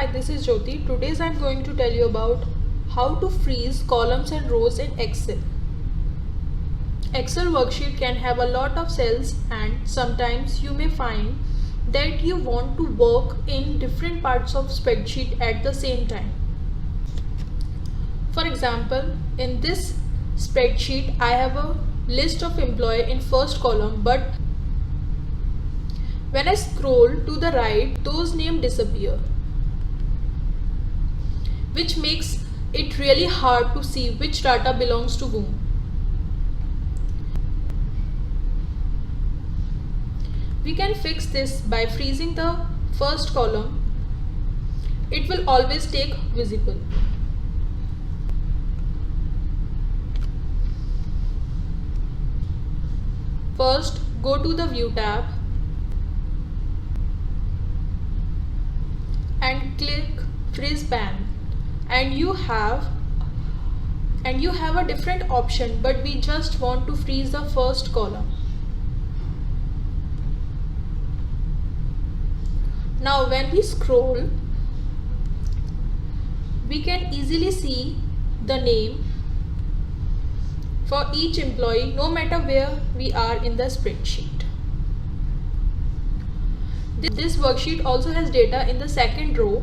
Hi, this is Jyoti. Today I'm going to tell you about how to freeze columns and rows in Excel. Excel worksheet can have a lot of cells and sometimes you may find that you want to work in different parts of spreadsheet at the same time. For example, in this spreadsheet I have a list of employee in first column, but when I scroll to the right, those names disappear, which makes it really hard to see which data belongs to whom. We can fix this by freezing the first column. It will always take visible. First, go to the View tab and click Freeze Pan, and you have a different option, but we just want to freeze the first column. Now when we scroll, we can easily see the name for each employee no matter where we are in the spreadsheet. This worksheet also has data in the second row,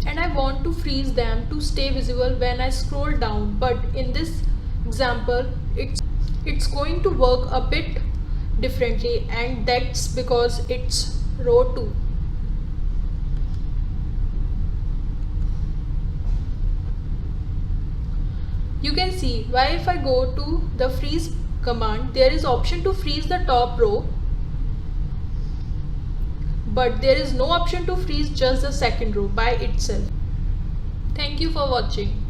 and I want to freeze them to stay visible when I scroll down, but in this example it's going to work a bit differently, and that's because it's row 2. You can see why if I go to the freeze command, there is option to freeze the top row, but there is no option to freeze just the second row by itself. Thank you for watching.